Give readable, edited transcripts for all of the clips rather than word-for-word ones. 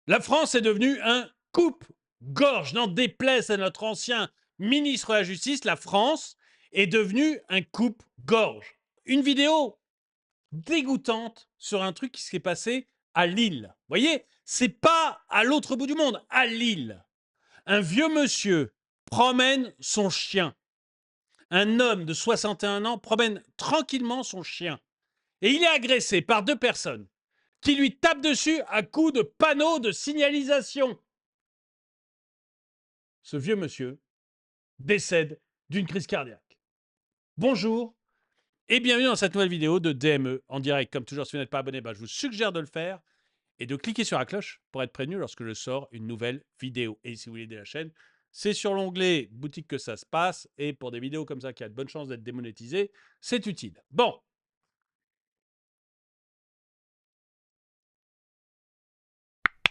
La France est devenue un coupe-gorge. N'en déplaise à notre ancien ministre de la Justice, la France est devenue un coupe-gorge. Une vidéo dégoûtante sur un truc qui s'est passé à Lille. Vous voyez, c'est pas à l'autre bout du monde, à Lille. Un vieux monsieur promène son chien. Un homme de 61 ans promène tranquillement son chien. Et il est agressé par deux personnes qui lui tapent dessus à coups de panneaux de signalisation. Ce vieux monsieur décède d'une crise cardiaque. Bonjour et bienvenue dans cette nouvelle vidéo de DME en direct. Comme toujours, si vous n'êtes pas abonné, je vous suggère de le faire et de cliquer sur la cloche pour être prévenu lorsque je sors une nouvelle vidéo. Et si vous voulez aider la chaîne, c'est sur l'onglet boutique que ça se passe. Et pour des vidéos comme ça qui a de bonnes chances d'être démonétisées, c'est utile. Bon.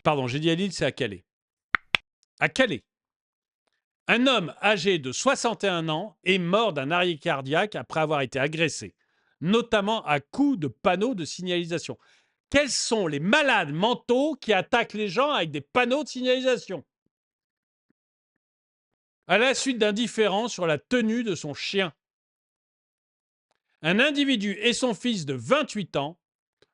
Pardon, j'ai dit à Lille, c'est à Calais. À Calais. Un homme âgé de 61 ans est mort d'un arrêt cardiaque après avoir été agressé, notamment à coups de panneaux de signalisation. Quels sont les malades mentaux qui attaquent les gens avec des panneaux de signalisation? À la suite d'un différend sur la tenue de son chien. Un individu et son fils de 28 ans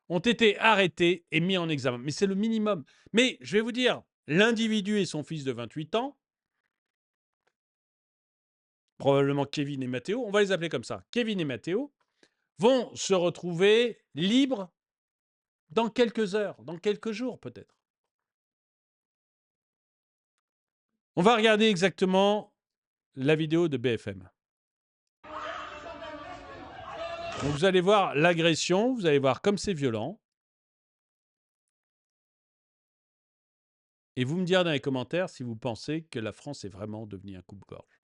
ont été arrêtés et mis en examen. Mais c'est le minimum. Mais je vais vous dire, l'individu et son fils de 28 ans, probablement Kevin et Mathéo, on va les appeler comme ça, Kevin et Mathéo, vont se retrouver libres dans quelques heures, dans quelques jours peut-être. On va regarder exactement la vidéo de BFM. Donc vous allez voir l'agression, vous allez voir comme c'est violent. Et vous me direz dans les commentaires si vous pensez que la France est vraiment devenue un coupe-gorge.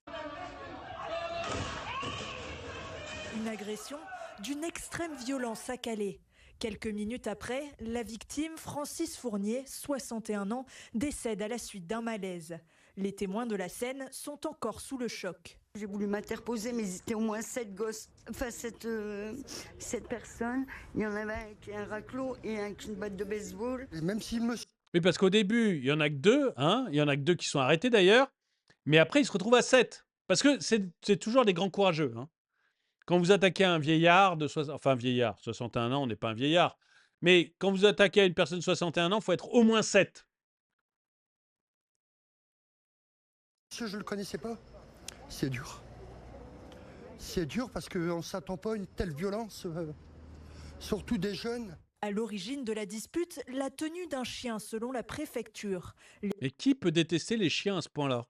Une agression d'une extrême violence à Calais. Quelques minutes après, la victime, Francis Fournier, 61 ans, décède à la suite d'un malaise. Les témoins de la scène sont encore sous le choc. J'ai voulu m'interposer, mais c'était au moins 7 gosses. Enfin, 7 personnes. Il y en avait un avec un raclot et un avec une batte de baseball. Et même s'il me... Oui, parce qu'au début, il y en a que deux, hein, il y en a que deux qui sont arrêtés d'ailleurs, mais après, ils se retrouvent à 7. Parce que c'est toujours des grands courageux. Hein. Quand vous attaquez un vieillard de 61 ans, on n'est pas un vieillard. Mais quand vous attaquez une personne de 61 ans, il faut être au moins 7. Si je ne le connaissais pas, c'est dur. C'est dur parce qu'on ne s'attend pas à une telle violence, surtout des jeunes. À l'origine de la dispute, la tenue d'un chien selon la préfecture. Et qui peut détester les chiens à ce point-là?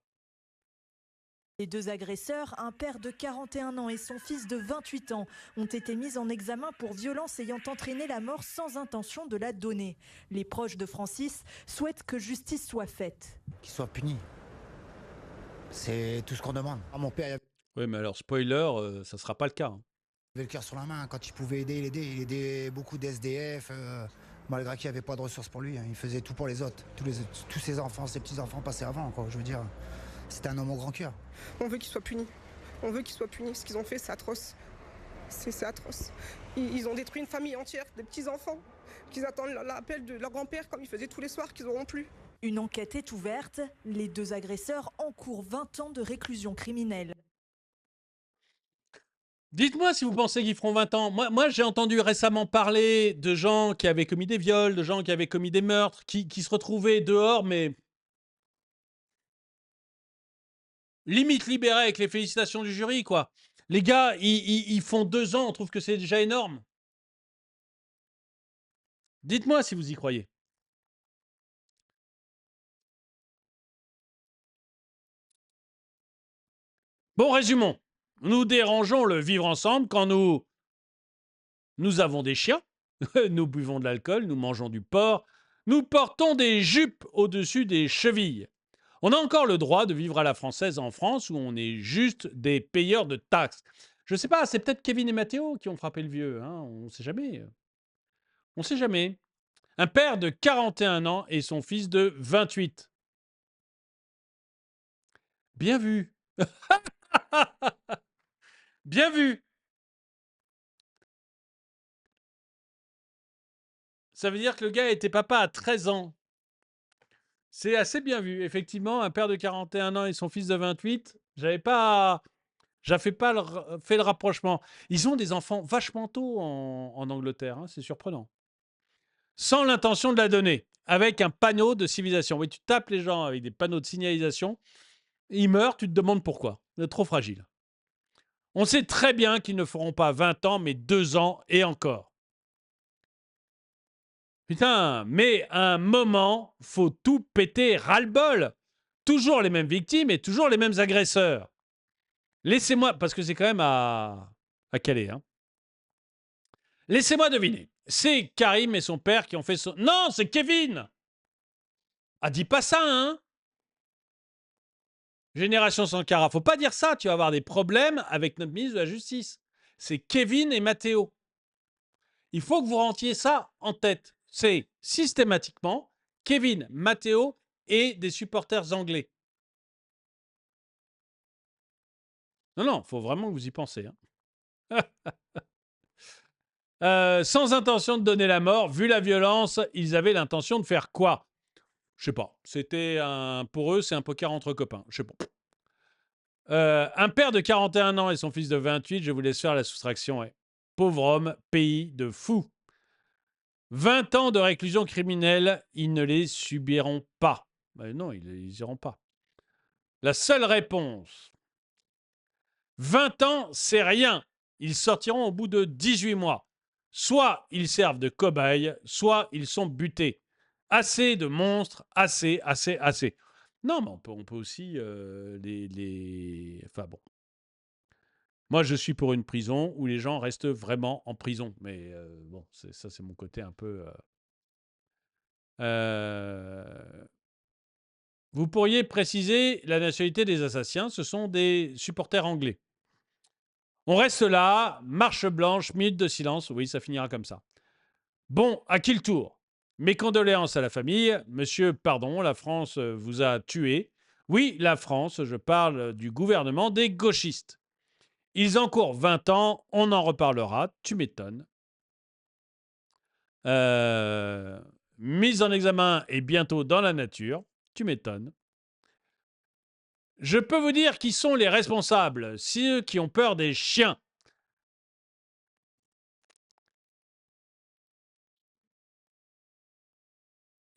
Les deux agresseurs, un père de 41 ans et son fils de 28 ans, ont été mis en examen pour violence ayant entraîné la mort sans intention de la donner. Les proches de Francis souhaitent que justice soit faite. Qu'il soit puni. C'est tout ce qu'on demande. Mon père Oui, mais alors, spoiler, ça ne sera pas le cas. Hein. avait le cœur sur la main. Quand il pouvait aider, il aidait. Il aidait beaucoup d'SDF, malgré qu'il n'y avait pas de ressources pour lui. Hein. Il faisait tout pour les autres. Tous ses enfants, ses petits-enfants passaient avant. Quoi. Je veux dire, c'était un homme au grand cœur. On veut qu'il soit puni. On veut qu'il soit puni. Ce qu'ils ont fait, c'est atroce. C'est atroce. Ils ont détruit une famille entière, des petits-enfants, qu'ils attendent l'appel de leur grand-père comme ils faisaient tous les soirs, qu'ils n'auront plus. Une enquête est ouverte. Les deux agresseurs encourent 20 ans de réclusion criminelle. Dites-moi si vous pensez qu'ils feront 20 ans. Moi j'ai entendu récemment parler de gens qui avaient commis des viols, de gens qui avaient commis des meurtres, qui se retrouvaient dehors, mais limite libérés avec les félicitations du jury, quoi. Les gars, ils font 2 ans, on trouve que c'est déjà énorme. Dites-moi si vous y croyez. Bon, résumons. Nous dérangeons le vivre ensemble quand nous avons des chiens, nous buvons de l'alcool, nous mangeons du porc, nous portons des jupes au-dessus des chevilles. On a encore le droit de vivre à la française en France où on est juste des payeurs de taxes. Je ne sais pas, c'est peut-être Kevin et Mathéo qui ont frappé le vieux, hein, on ne sait jamais. On ne sait jamais. Un père de 41 ans et son fils de 28. Bien vu. Bien vu. Ça veut dire que le gars était papa à 13 ans. C'est assez bien vu. Effectivement, un père de 41 ans et son fils de 28, j'avais pas fait le rapprochement. Ils ont des enfants vachement tôt en Angleterre, hein, c'est surprenant. Sans l'intention de la donner, avec un panneau de civilisation. Oui, tu tapes les gens avec des panneaux de signalisation, ils meurent, tu te demandes pourquoi. C'est trop fragile. On sait très bien qu'ils ne feront pas 20 ans, mais 2 ans et encore. Putain, mais à un moment, faut tout péter ras-le-bol. Toujours les mêmes victimes et toujours les mêmes agresseurs. Laissez-moi, parce que c'est quand même à Calais. Hein. Laissez-moi deviner. C'est Karim et son père qui ont fait son... Non, c'est Kevin. Ah, dis pas ça, hein. Génération Sankara. Faut pas dire ça, tu vas avoir des problèmes avec notre ministre de la Justice. C'est Kevin et Matteo. Il faut que vous rentiez ça en tête. C'est systématiquement Kevin, Matteo et des supporters anglais. Non, faut vraiment que vous y pensez. Hein. Sans intention de donner la mort, vu la violence, ils avaient l'intention de faire quoi? Je sais pas. Pour eux, c'est un poker entre copains. Je sais pas. Un père de 41 ans et son fils de 28, je vous laisse faire la soustraction. Ouais. Pauvre homme, pays de fous. 20 ans de réclusion criminelle, ils ne les subiront pas. Ben non, ils iront pas. La seule réponse, 20 ans, c'est rien. Ils sortiront au bout de 18 mois. Soit ils servent de cobayes, soit ils sont butés. Assez de monstres, assez. Non, mais on peut aussi Enfin bon. Moi, je suis pour une prison où les gens restent vraiment en prison. Mais bon, ça, c'est mon côté un peu... Vous pourriez préciser la nationalité des assassins. Ce sont des supporters anglais. On reste là, marche blanche, minute de silence. Oui, ça finira comme ça. Bon, à qui le tour? Mes condoléances à la famille. Monsieur, pardon, la France vous a tué. Oui, la France, je parle du gouvernement des gauchistes. Ils encourent 20 ans, on en reparlera, tu m'étonnes. Mise en examen et bientôt dans la nature, tu m'étonnes. Je peux vous dire qui sont les responsables, ceux qui ont peur des chiens.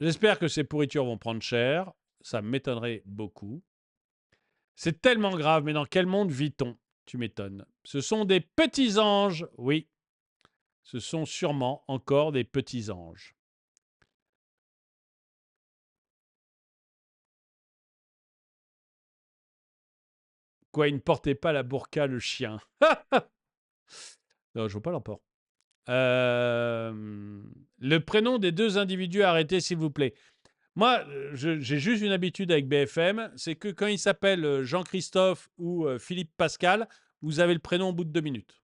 J'espère que ces pourritures vont prendre cher. Ça m'étonnerait beaucoup. C'est tellement grave, mais dans quel monde vit-on? Tu m'étonnes. Ce sont des petits anges, oui. Ce sont sûrement encore des petits anges. Quoi, il ne portait pas la burqa, le chien? Non, je vois pas l'apport. Le prénom des 2 individus arrêtés, s'il vous plaît. Moi, j'ai juste une habitude avec BFM, c'est que quand il s'appelle Jean-Christophe ou Philippe Pascal, vous avez le prénom au bout de 2 minutes.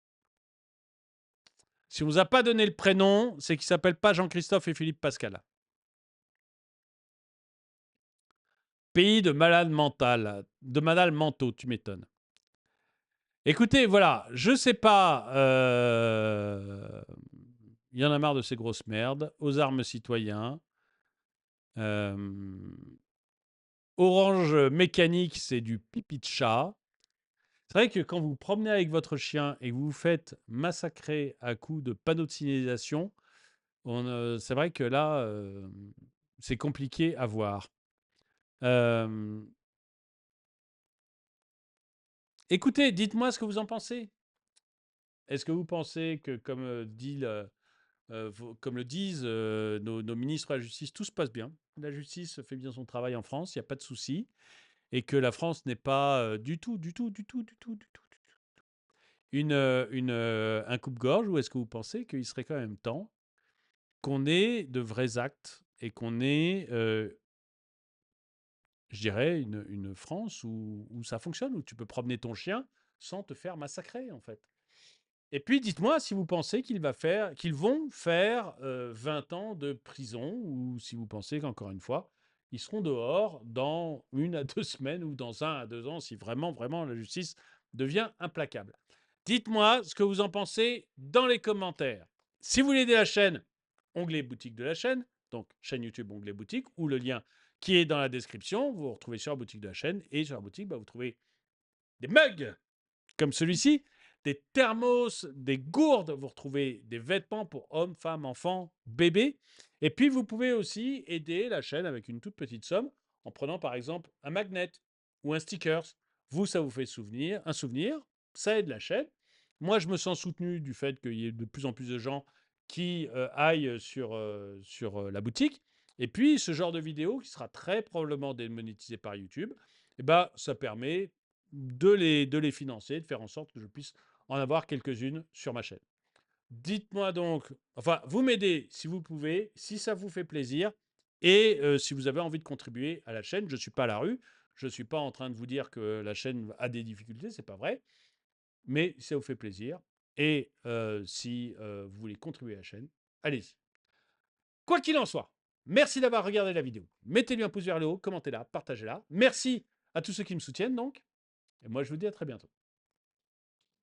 Si on ne vous a pas donné le prénom, c'est qu'il ne s'appelle pas Jean-Christophe et Philippe Pascal. Pays de malades mentaux, tu m'étonnes. Écoutez, voilà, je sais pas. Il y en a marre de ces grosses merdes. Aux armes citoyens. Orange mécanique, c'est du pipi de chat. C'est vrai que quand vous promenez avec votre chien et que vous vous faites massacrer à coups de panneaux de signalisation, c'est vrai que là, c'est compliqué à voir. Écoutez, dites-moi ce que vous en pensez. Est-ce que vous pensez que, comme le disent nos ministres de la Justice, tout se passe bien? La justice fait bien son travail en France, il n'y a pas de souci. Et que la France n'est pas du tout un coupe-gorge, ou est-ce que vous pensez qu'il serait quand même temps qu'on ait de vrais actes et qu'on ait, je dirais, une France où ça fonctionne, où tu peux promener ton chien sans te faire massacrer, en fait. Et puis, dites-moi si vous pensez qu'ils vont faire 20 ans de prison, ou si vous pensez qu'encore une fois, ils seront dehors dans 1 à 2 semaines ou dans 1 à 2 ans, si vraiment, vraiment la justice devient implacable. Dites-moi ce que vous en pensez dans les commentaires. Si vous voulez aider la chaîne, onglet boutique de la chaîne, donc chaîne YouTube, onglet boutique, ou le lien qui est dans la description. Vous vous retrouvez sur la boutique de la chaîne. Et sur la boutique, vous trouvez des mugs comme celui-ci, des thermos, des gourdes. Vous retrouvez des vêtements pour hommes, femmes, enfants, bébés. Et puis, vous pouvez aussi aider la chaîne avec une toute petite somme en prenant par exemple un magnet ou un stickers. Vous, ça vous fait un souvenir, ça aide la chaîne. Moi, je me sens soutenu du fait qu'il y ait de plus en plus de gens qui aillent sur la boutique. Et puis, ce genre de vidéo qui sera très probablement démonétisé par YouTube, eh ben, ça permet de les financer, de faire en sorte que je puisse en avoir quelques-unes sur ma chaîne. Dites-moi donc, enfin, vous m'aidez si vous pouvez, si ça vous fait plaisir, et si vous avez envie de contribuer à la chaîne. Je ne suis pas à la rue, je ne suis pas en train de vous dire que la chaîne a des difficultés, c'est pas vrai, mais si ça vous fait plaisir, et si vous voulez contribuer à la chaîne, allez-y. Quoi qu'il en soit, merci d'avoir regardé la vidéo. Mettez-lui un pouce vers le haut, commentez-la, partagez-la. Merci à tous ceux qui me soutiennent donc. Et moi, je vous dis à très bientôt.